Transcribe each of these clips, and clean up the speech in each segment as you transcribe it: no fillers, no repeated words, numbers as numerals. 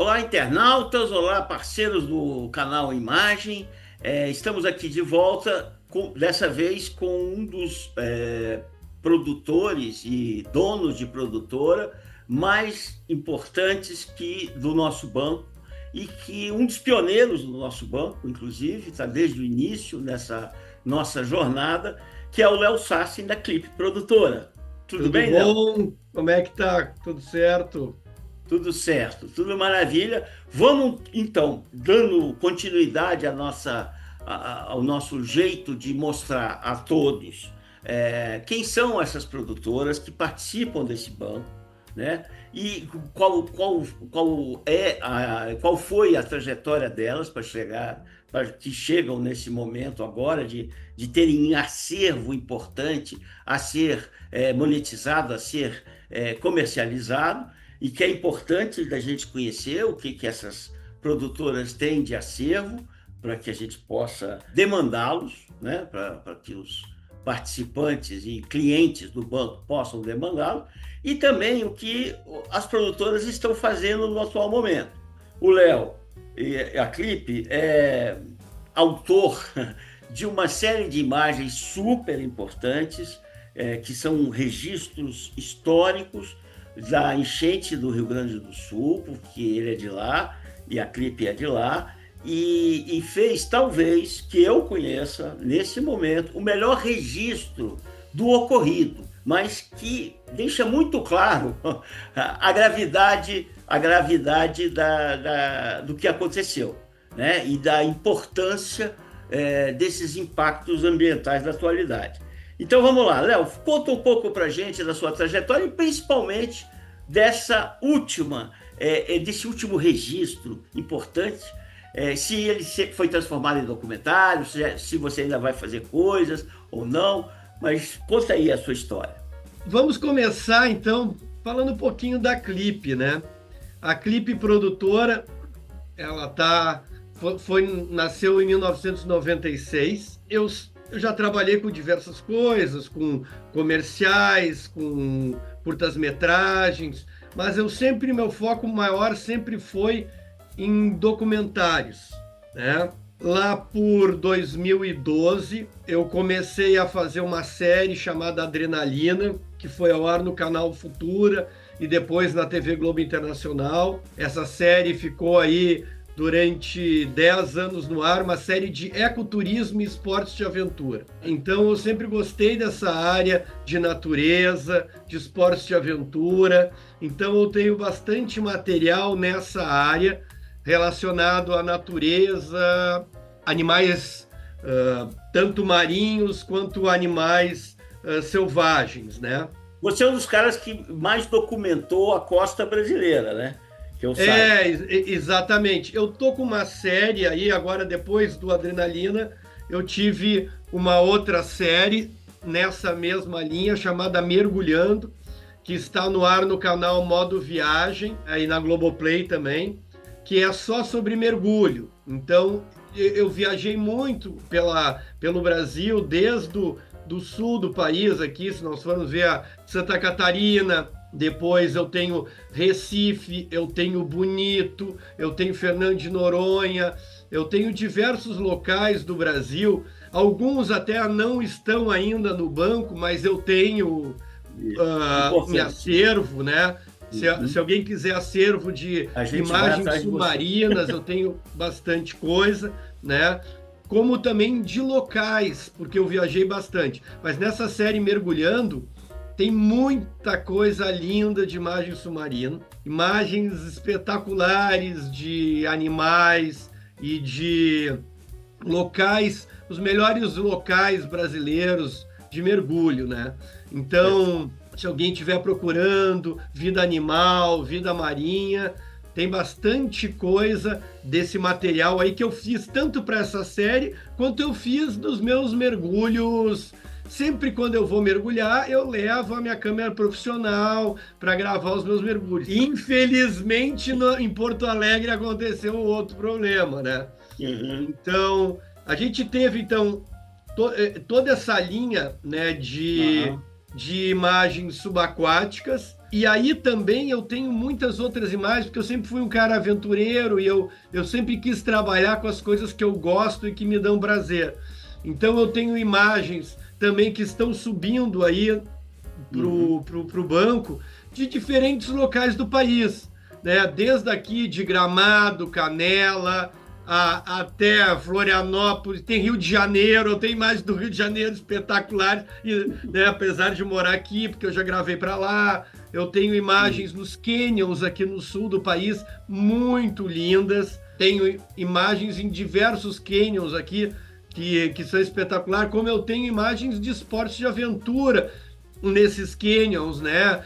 Olá, internautas, olá, parceiros do canal Imagem. Estamos aqui de volta, dessa vez com um dos produtores e donos de produtora mais importantes do nosso banco e que um dos pioneiros do nosso banco, inclusive, está desde o início nessa nossa jornada, que é o Léo Sassi da Clipe Produtora. Tudo bem, Léo? Bom? Como é que tá? Tudo certo? Tudo certo, tudo maravilha. Vamos, então, dando continuidade ao nosso jeito de mostrar a todos quem são essas produtoras que participam desse banco, né? E qual foi a trajetória delas para que chegam nesse momento agora de terem um acervo importante a ser monetizado, a ser comercializado, e que é importante da gente conhecer o que essas produtoras têm de acervo para que a gente possa demandá-los, né? Para que os participantes e clientes do banco possam demandá-lo, e também o que as produtoras estão fazendo no atual momento. O Léo e a Clipe é autor de uma série de imagens super importantes, que são registros históricos da enchente do Rio Grande do Sul, porque ele é de lá e a Clipe é de lá, e fez, talvez, que eu conheça, nesse momento, o melhor registro do ocorrido, mas que deixa muito claro a gravidade do que aconteceu, né? E da importância desses impactos ambientais da atualidade. Então vamos lá, Léo, conta um pouco para a gente da sua trajetória e principalmente desse último registro importante, se ele foi transformado em documentário, se você ainda vai fazer coisas ou não, mas conta aí a sua história. Vamos começar, então, falando um pouquinho da Clipe, né? A Clipe Produtora, ela nasceu em 1996. Eu já trabalhei com diversas coisas, com comerciais, com curtas-metragens, mas meu foco maior sempre foi em documentários, né? Lá por 2012, eu comecei a fazer uma série chamada Adrenalina, que foi ao ar no canal Futura e depois na TV Globo Internacional. Essa série ficou aí durante 10 anos no ar, uma série de ecoturismo e esportes de aventura. Então eu sempre gostei dessa área de natureza, de esportes de aventura, então eu tenho bastante material nessa área relacionado à natureza, animais tanto marinhos quanto animais selvagens, né? Você é um dos caras que mais documentou a costa brasileira, né? Que eu saiba. Exatamente. Eu tô com uma série aí, agora depois do Adrenalina, eu tive uma outra série nessa mesma linha, chamada Mergulhando, que está no ar no canal Modo Viagem, aí na Globoplay também, que é só sobre mergulho. Então, eu viajei muito pelo Brasil, desde do sul do país aqui, se nós formos ver a Santa Catarina. Depois eu tenho Recife, eu tenho Bonito, eu tenho Fernando de Noronha, eu tenho diversos locais do Brasil. Alguns até não estão ainda no banco, mas eu tenho em acervo, né? Se alguém quiser acervo de imagens submarinas, eu tenho bastante coisa, né? Como também de locais, porque eu viajei bastante. Mas nessa série Mergulhando, tem muita coisa linda de imagem submarina, imagens espetaculares de animais e de locais, os melhores locais brasileiros de mergulho, né? Então, se alguém estiver procurando vida animal, vida marinha, tem bastante coisa desse material aí que eu fiz tanto para essa série quanto eu fiz dos meus mergulhos. Sempre quando eu vou mergulhar, eu levo a minha câmera profissional para gravar os meus mergulhos. Infelizmente, em Porto Alegre aconteceu um outro problema, né? Uhum. Então, a gente teve toda essa linha, né, de de imagens subaquáticas. E aí também eu tenho muitas outras imagens, porque eu sempre fui um cara aventureiro e eu sempre quis trabalhar com as coisas que eu gosto e que me dão prazer. Então eu tenho imagens também que estão subindo aí pro banco de diferentes locais do país, né? Desde aqui de Gramado, Canela, até Florianópolis, tem Rio de Janeiro, eu tenho imagens do Rio de Janeiro espetaculares, né, apesar de morar aqui, porque eu já gravei para lá. Eu tenho imagens nos canyons aqui no sul do país, muito lindas. Tenho imagens em diversos canyons aqui, que são espetaculares, como eu tenho imagens de esportes de aventura nesses canyons, né?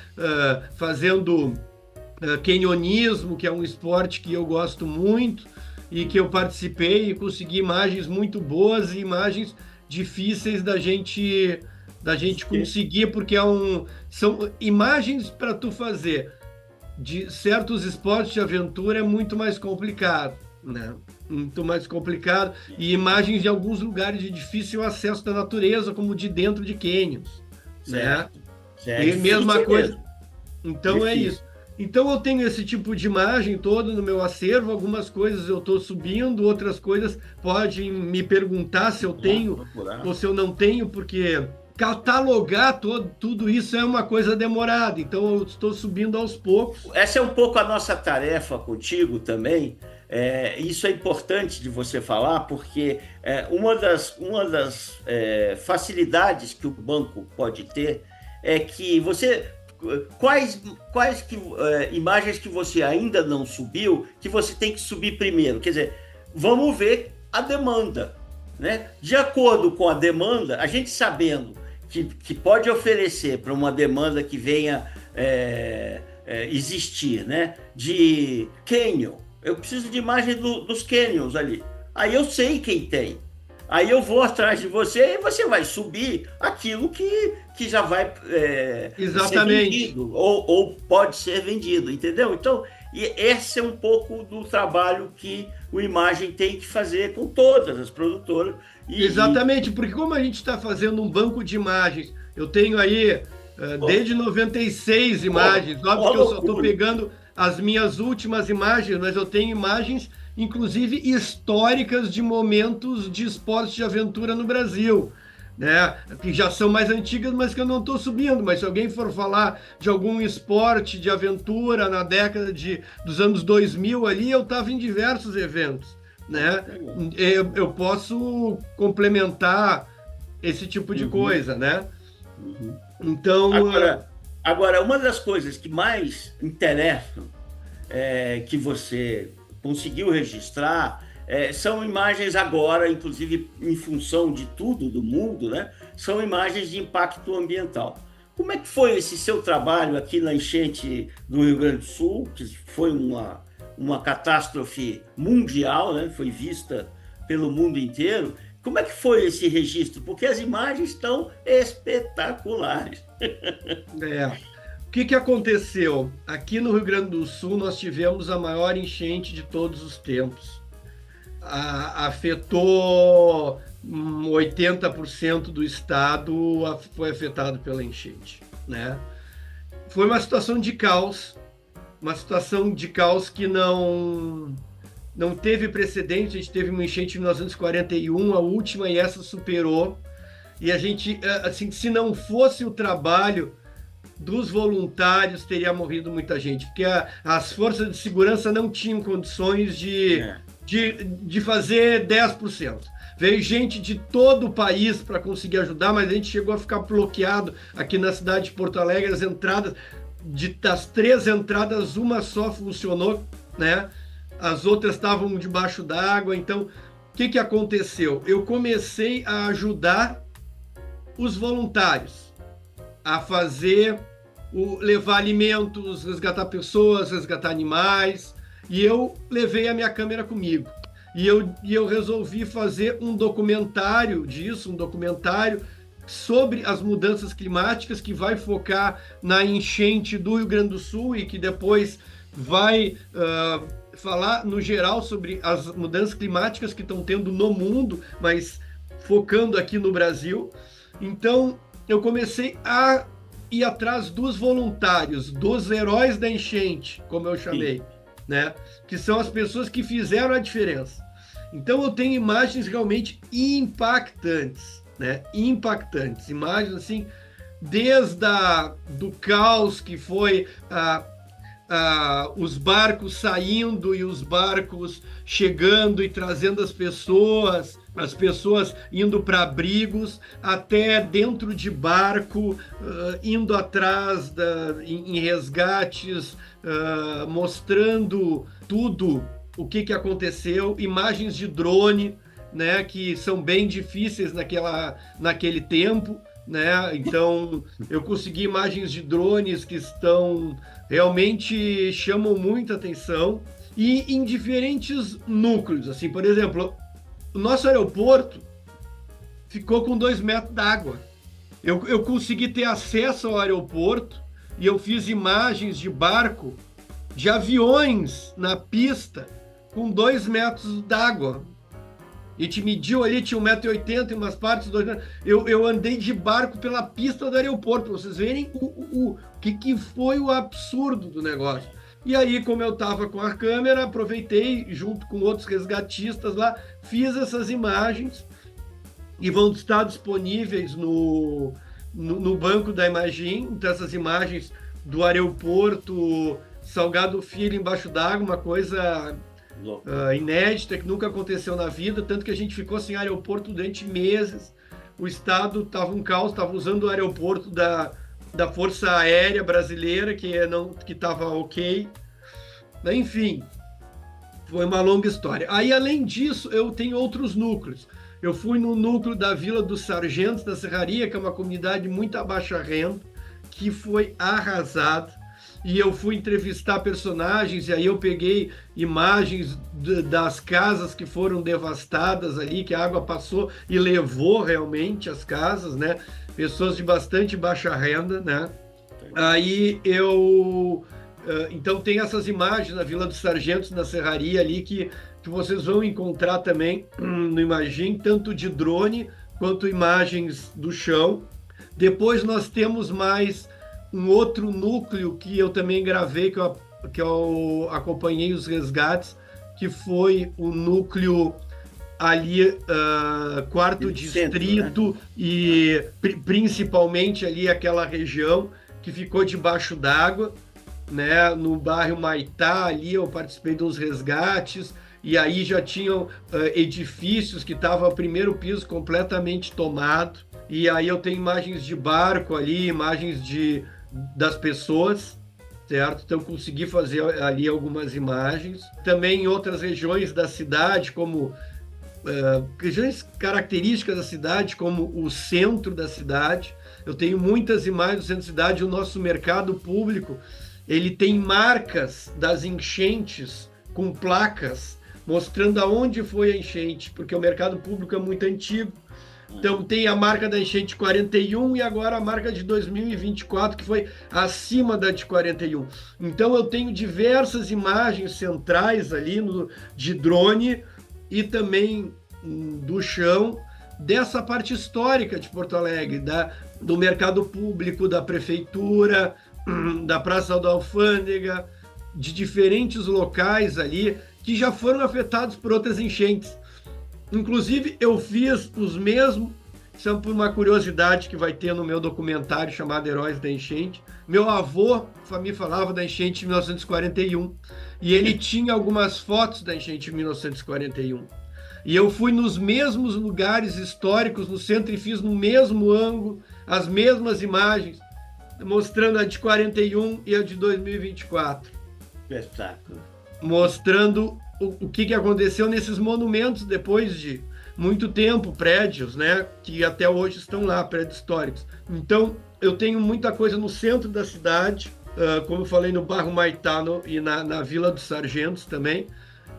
Fazendo canyonismo, que é um esporte que eu gosto muito e que eu participei e consegui imagens muito boas e imagens difíceis da gente conseguir, porque são imagens para tu fazer de certos esportes de aventura é muito mais complicado, né? Muito mais complicado, e imagens de alguns lugares de difícil acesso da natureza, como de dentro de cânions, né? Certo. E mesma coisa. Mesmo. Então difícil. É isso. Então eu tenho esse tipo de imagem todo no meu acervo, algumas coisas eu estou subindo, outras coisas podem me perguntar se eu tenho ou se eu não tenho, porque catalogar tudo isso é uma coisa demorada, então eu estou subindo aos poucos. Essa é um pouco a nossa tarefa contigo também. Isso é importante de você falar, porque uma das facilidades que o banco pode ter é que você... Quais imagens que você ainda não subiu, que você tem que subir primeiro? Quer dizer, vamos ver a demanda, né? De acordo com a demanda, a gente sabendo que pode oferecer para uma demanda que venha existir, né? De canyon, eu preciso de imagem dos canyons ali. Aí eu sei quem tem. Aí eu vou atrás de você e você vai subir aquilo que já vai ser vendido ou pode ser vendido, entendeu? Então, esse é um pouco do trabalho que o Imagem tem que fazer com todas as produtoras. Exatamente, porque como a gente está fazendo um banco de imagens, eu tenho aí desde 96 imagens, óbvio que eu só estou pegando as minhas últimas imagens, mas eu tenho imagens inclusive históricas de momentos de esportes de aventura no Brasil, né? Que já são mais antigas, mas que eu não estou subindo. Mas se alguém for falar de algum esporte de aventura na década dos anos 2000 ali, eu estava em diversos eventos, né? Eu posso complementar esse tipo de coisa, né? Então... Agora, uma das coisas que mais interessam que você conseguiu registrar são imagens agora, inclusive em função de tudo do mundo, né? São imagens de impacto ambiental. Como é que foi esse seu trabalho aqui na enchente do Rio Grande do Sul, que foi uma catástrofe mundial, né? Foi vista pelo mundo inteiro. Como é que foi esse registro? Porque as imagens estão espetaculares. O que aconteceu? Aqui no Rio Grande do Sul nós tivemos a maior enchente de todos os tempos. Afetou 80% do estado, foi afetado pela enchente, né? Foi uma situação de caos que não teve precedente. A gente teve uma enchente em 1941, a última, e essa superou. E a gente, assim, se não fosse o trabalho dos voluntários, teria morrido muita gente, porque as forças de segurança não tinham condições de fazer 10%. Veio gente de todo o país para conseguir ajudar, mas a gente chegou a ficar bloqueado aqui na cidade de Porto Alegre. As entradas, das 3 entradas, uma só funcionou, né? As outras estavam debaixo d'água. Então, o que aconteceu? Eu comecei a ajudar os voluntários a levar alimentos, resgatar pessoas, resgatar animais, e eu levei a minha câmera comigo. E eu resolvi fazer um documentário disso, um documentário sobre as mudanças climáticas, que vai focar na enchente do Rio Grande do Sul e que depois vai falar no geral sobre as mudanças climáticas que estão tendo no mundo, mas focando aqui no Brasil. Então, eu comecei a ir atrás dos voluntários, dos heróis da enchente, como eu chamei, né? Que são as pessoas que fizeram a diferença. Então eu tenho imagens realmente impactantes, né? Impactantes, imagens assim, desde do caos que foi os barcos saindo e os barcos chegando e trazendo as pessoas indo para abrigos, até dentro de barco, indo atrás em resgates, mostrando tudo o que aconteceu, imagens de drone, né, que são bem difíceis naquele tempo, né? Então eu consegui imagens de drones que realmente chamam muita atenção, e em diferentes núcleos, assim, por exemplo, o nosso aeroporto ficou com 2 metros d'água. Eu consegui ter acesso ao aeroporto e eu fiz imagens de barco, de aviões na pista com 2 metros d'água. A gente mediu ali, tinha 1,80 m em umas partes, 2 metros. Eu andei de barco pela pista do aeroporto, para vocês verem o que foi o absurdo do negócio. E aí, como eu estava com a câmera, aproveitei, junto com outros resgatistas lá, fiz essas imagens e vão estar disponíveis no banco da Imagem. Então, essas imagens do aeroporto Salgado Filho embaixo d'água, uma coisa inédita, que nunca aconteceu na vida, tanto que a gente ficou sem aeroporto durante meses. O Estado estava um caos, estava usando o aeroporto da Força Aérea Brasileira, que estava ok. Enfim, foi uma longa história. Aí, além disso, eu tenho outros núcleos. Eu fui no núcleo da Vila dos Sargentos, da Serraria, que é uma comunidade muito a baixa renda, que foi arrasada. E eu fui entrevistar personagens, e aí eu peguei imagens das casas que foram devastadas ali, que a água passou e levou realmente as casas, né? Pessoas de bastante baixa renda, né? Aí então tem essas imagens na Vila dos Sargentos, na Serraria ali, que vocês vão encontrar também no Imagem, tanto de drone quanto imagens do chão. Depois nós temos mais um outro núcleo que eu também gravei, que eu acompanhei os resgates, que foi o núcleo ali, quarto distrito, né? E principalmente ali aquela região que ficou debaixo d'água, né? No bairro Maitá, ali eu participei dos resgates, e aí já tinham edifícios que estavam o primeiro piso completamente tomado, e aí eu tenho imagens de barco ali, imagens das pessoas, certo? Então consegui fazer ali algumas imagens. Também em outras regiões da cidade, como regiões características da cidade, como o centro da cidade. Eu tenho muitas imagens do centro da cidade. O nosso mercado público, ele tem marcas das enchentes com placas mostrando aonde foi a enchente, porque o mercado público é muito antigo. Então tem a marca da enchente 41 e agora a marca de 2024, que foi acima da de 41. Então eu tenho diversas imagens centrais ali de drone e também do chão, dessa parte histórica de Porto Alegre, do mercado público, da prefeitura, da Praça da Alfândega, de diferentes locais ali que já foram afetados por outras enchentes. Inclusive, eu fiz os mesmos, são por uma curiosidade que vai ter no meu documentário chamado Heróis da Enchente. Meu avô me falava da enchente de 1941 e ele tinha algumas fotos da enchente de 1941. E eu fui nos mesmos lugares históricos no centro e fiz no mesmo ângulo as mesmas imagens, mostrando a de 41 e a de 2024. Espetáculo. Mostrando o que aconteceu nesses monumentos depois de muito tempo, prédios, né, que até hoje estão lá, prédios históricos. Então, eu tenho muita coisa no centro da cidade, como eu falei, no bairro Maitá e na Vila dos Sargentos também.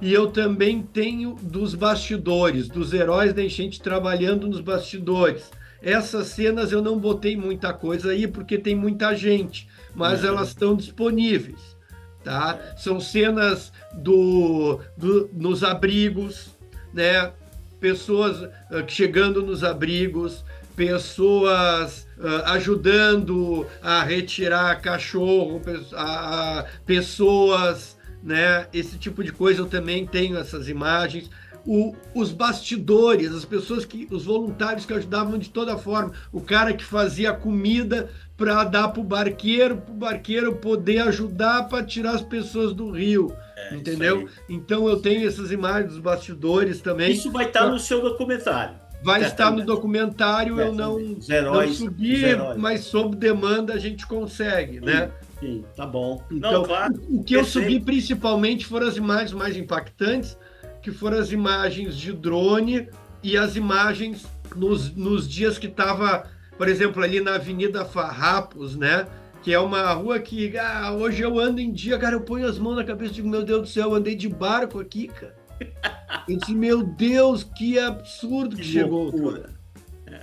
E eu também tenho dos bastidores, dos heróis da enchente trabalhando nos bastidores. Essas cenas eu não botei muita coisa aí, porque tem muita gente, mas elas estão disponíveis. Tá? São cenas nos abrigos, né? Pessoas chegando nos abrigos, pessoas ajudando a retirar cachorro, pessoas, né? Esse tipo de coisa eu também tenho essas imagens. Os bastidores, as pessoas os voluntários que ajudavam de toda forma, o cara que fazia comida para dar para o barqueiro poder ajudar para tirar as pessoas do rio, entendeu? Então eu tenho essas imagens dos bastidores também. Isso vai estar no seu documentário. Vai estar no documentário, eu não subi, mas sob demanda a gente consegue, né? Sim, tá bom. Então, claro, o que eu subi principalmente foram as imagens mais impactantes, que foram as imagens de drone e as imagens nos dias que estava, por exemplo, ali na Avenida Farrapos, né? Que é uma rua que hoje eu ando em dia, cara, eu ponho as mãos na cabeça e digo, meu Deus do céu, eu andei de barco aqui, cara. Eu disse, meu Deus, que absurdo que chegou. Loucura.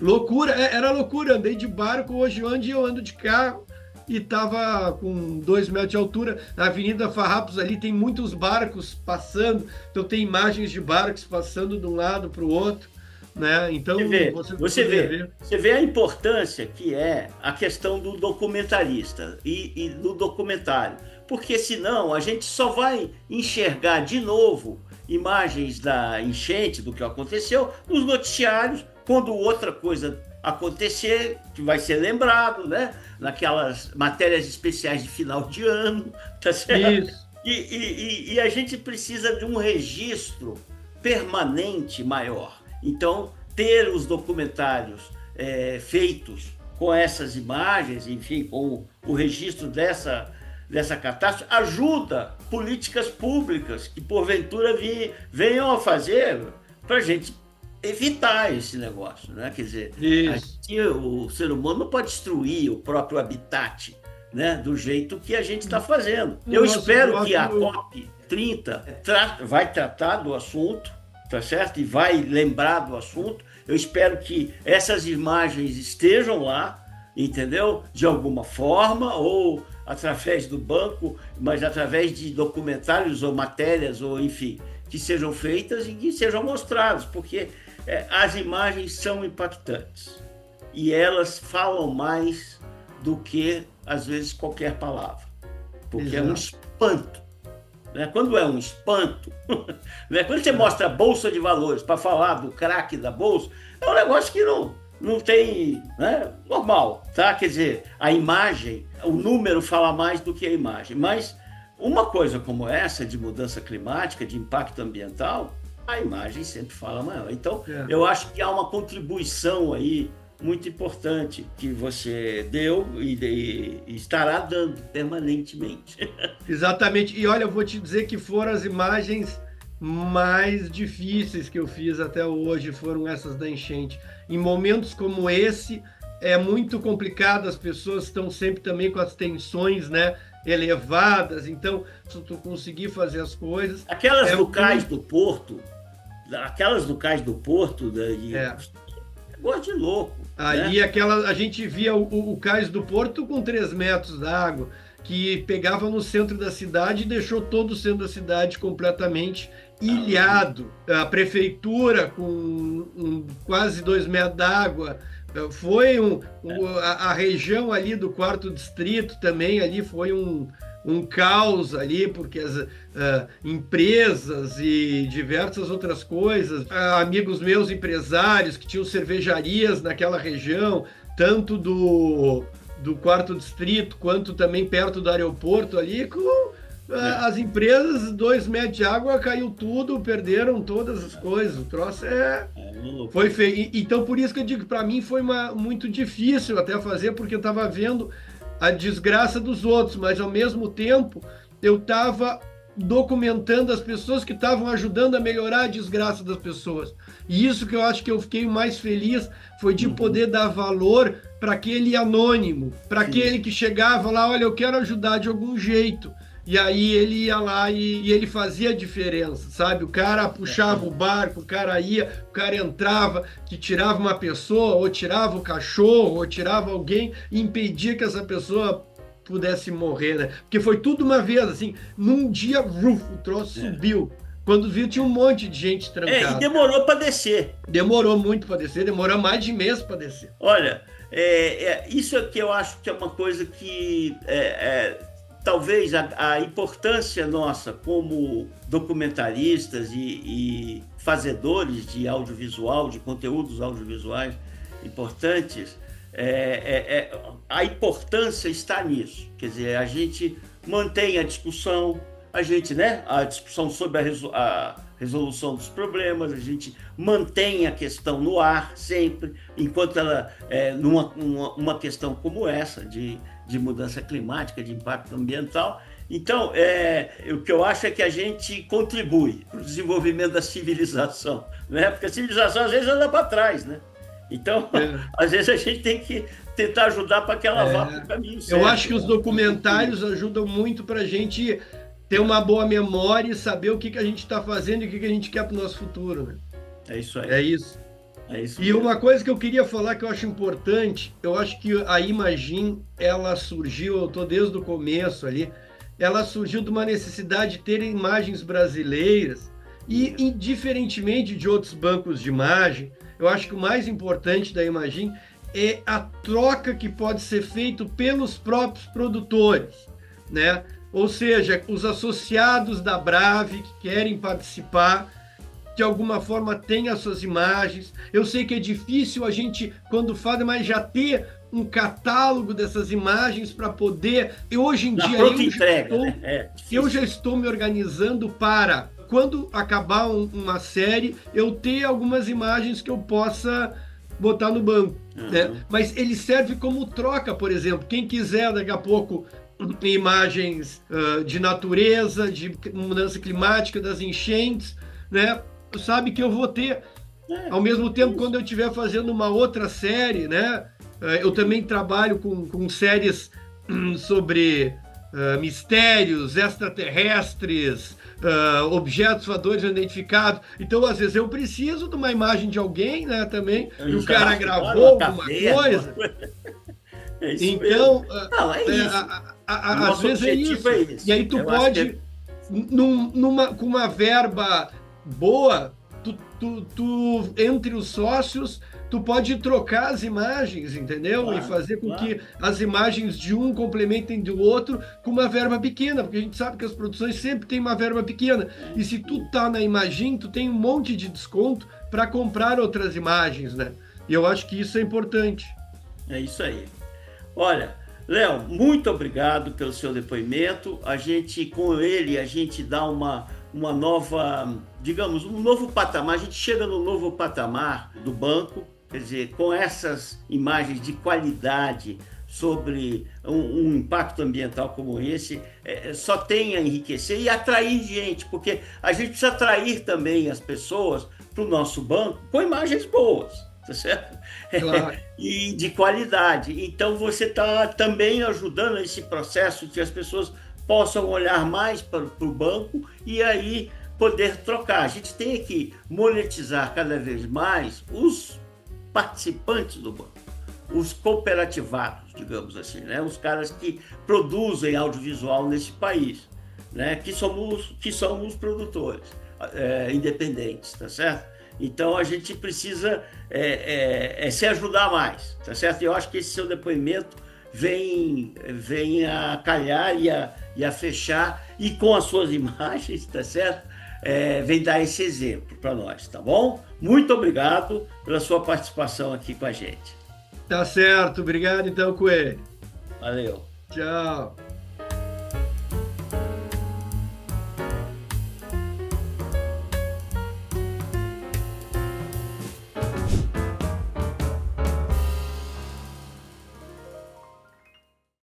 Loucura, era loucura. Andei de barco, hoje onde eu ando de carro e estava com 2 metros de altura. Na Avenida Farrapos ali tem muitos barcos passando, então tem imagens de barcos passando de um lado para o outro, né? Então você vê a importância que é a questão do documentarista e do documentário, porque senão a gente só vai enxergar de novo imagens da enchente, do que aconteceu, nos noticiários, quando outra coisa acontecer, que vai ser lembrado, né? Naquelas matérias especiais de final de ano, tá certo? Isso. E a gente precisa de um registro permanente maior. Então, ter os documentários feitos com essas imagens, enfim, com o registro dessa catástrofe, ajuda políticas públicas que, porventura, venham a fazer para a gente evitar esse negócio, né? Quer dizer, o ser humano não pode destruir o próprio habitat, né? Do jeito que a gente está fazendo. Eu espero que a COP30 vai tratar do assunto, tá certo? E vai lembrar do assunto. Eu espero que essas imagens estejam lá, entendeu? De alguma forma, ou através do banco, mas através de documentários ou matérias, ou enfim, que sejam feitas e que sejam mostradas, porque as imagens são impactantes e elas falam mais do que, às vezes, qualquer palavra, porque é um espanto. Né? Quando é um espanto, né? Quando você mostra a Bolsa de Valores para falar do craque da Bolsa, é um negócio que não tem, né? Normal, tá? Quer dizer, a imagem, o número fala mais do que a imagem, mas uma coisa como essa, de mudança climática, de impacto ambiental, a imagem sempre fala maior. Então, eu acho que há uma contribuição aí muito importante que você deu e estará dando permanentemente. Exatamente. E olha, eu vou te dizer que foram as imagens mais difíceis que eu fiz até hoje, foram essas da enchente. Em momentos como esse, é muito complicado, as pessoas estão sempre também com as tensões, né, elevadas, então, se tu conseguir fazer as coisas... Aquelas do cais do Porto, gosto de louco. Ali, né? a gente via o cais do Porto com 3 metros d'água, que pegava no centro da cidade e deixou todo o centro da cidade completamente ilhado. A prefeitura com quase 2 metros d'água. Foi a região ali do 4º distrito também, ali foi um caos ali, porque as empresas e diversas outras coisas, amigos meus empresários que tinham cervejarias naquela região, tanto do 4º distrito, quanto também perto do aeroporto ali, com as empresas, 2 metros de água, caiu tudo, perderam todas as coisas. O troço foi feio. Então, por isso que eu digo que para mim foi muito difícil até fazer, porque eu estava vendo a desgraça dos outros, mas ao mesmo tempo eu estava documentando as pessoas que estavam ajudando a melhorar a desgraça das pessoas. E isso que eu acho que eu fiquei mais feliz foi de poder dar valor para aquele anônimo, para aquele que chegava lá, olha, eu quero ajudar de algum jeito. E aí ele ia lá e ele fazia a diferença, sabe? O cara puxava o barco, o cara ia, o cara entrava, que tirava uma pessoa, ou tirava o cachorro, ou tirava alguém e impedia que essa pessoa pudesse morrer, né? Porque foi tudo uma vez, assim, num dia, o troço subiu. Quando viu, tinha um monte de gente E trancada. demorou para descer. Demorou muito para descer, demorou mais de mês para descer. Olha, isso é que eu acho que é uma coisa que talvez a importância nossa como documentaristas e fazedores de audiovisual, de conteúdos audiovisuais importantes, a importância está nisso. Quer dizer, a gente mantém a discussão, a discussão sobre a resolução dos problemas, a gente mantém a questão no ar sempre, enquanto ela, numa questão como essa, de mudança climática, de impacto ambiental. Então, o que eu acho é que a gente contribui para o desenvolvimento da civilização, né? Porque a civilização às vezes anda para trás, né? Então, às vezes a gente tem que tentar ajudar para que ela vá para o caminho certo. Eu acho que os documentários ajudam muito para a gente ter uma boa memória e saber o que a gente está fazendo e o que a gente quer para o nosso futuro, né? É isso aí. É isso. É isso e mesmo. Uma coisa que eu queria falar que eu acho importante, eu acho que a Imagin, ela surgiu, eu estou desde o começo ali, ela surgiu de uma necessidade de ter imagens brasileiras e, indiferentemente de outros bancos de imagem, eu acho que o mais importante da Imagin é a troca que pode ser feita pelos próprios produtores, né? Ou seja, os associados da Brave que querem participar, de alguma forma tem as suas imagens. Eu sei que é difícil a gente, quando fala, mas já ter um catálogo dessas imagens para poder... Hoje em dia eu já estou me organizando para, quando acabar uma série, eu ter algumas imagens que eu possa botar no banco. Né? Mas ele serve como troca, por exemplo. Quem quiser, daqui a pouco, imagens de natureza, de mudança climática, das enchentes, né? Sabe que eu vou ter. Ao mesmo tempo, quando eu estiver fazendo uma outra série, né? Eu também trabalho com séries sobre mistérios extraterrestres, objetos voadores não identificados. Então, às vezes, eu preciso de uma imagem de alguém, né? Também, e o cara gravou alguma coisa. Então, às vezes é isso. E aí tu pode, com uma verba boa, tu entre os sócios, tu pode trocar as imagens, entendeu? Claro, e fazer com que as imagens de um complementem do outro com uma verba pequena, porque a gente sabe que as produções sempre têm uma verba pequena. E se tu tá na Imagin, tu tem um monte de desconto para comprar outras imagens, né? E eu acho que isso é importante. É isso aí. Olha, Léo, muito obrigado pelo seu depoimento. Com ele, a gente dá uma nova, digamos, um novo patamar. A gente chega no novo patamar do banco, quer dizer, com essas imagens de qualidade sobre um impacto ambiental como esse, só tem a enriquecer e atrair gente, porque a gente precisa atrair também as pessoas para o nosso banco com imagens boas. Tá certo? Claro. E de qualidade. Então você está também ajudando esse processo que as pessoas possam olhar mais para o banco e aí poder trocar. A gente tem que monetizar cada vez mais os participantes do banco, os cooperativados, digamos assim, né? Os caras que produzem audiovisual nesse país, né? Que somos produtores independentes, tá certo? Então, a gente precisa se ajudar mais, tá certo? Eu acho que esse seu depoimento vem a calhar e a fechar, e com as suas imagens, tá certo? Vem dar esse exemplo para nós, tá bom? Muito obrigado pela sua participação aqui com a gente. Tá certo, obrigado então, Coelho. Valeu. Tchau.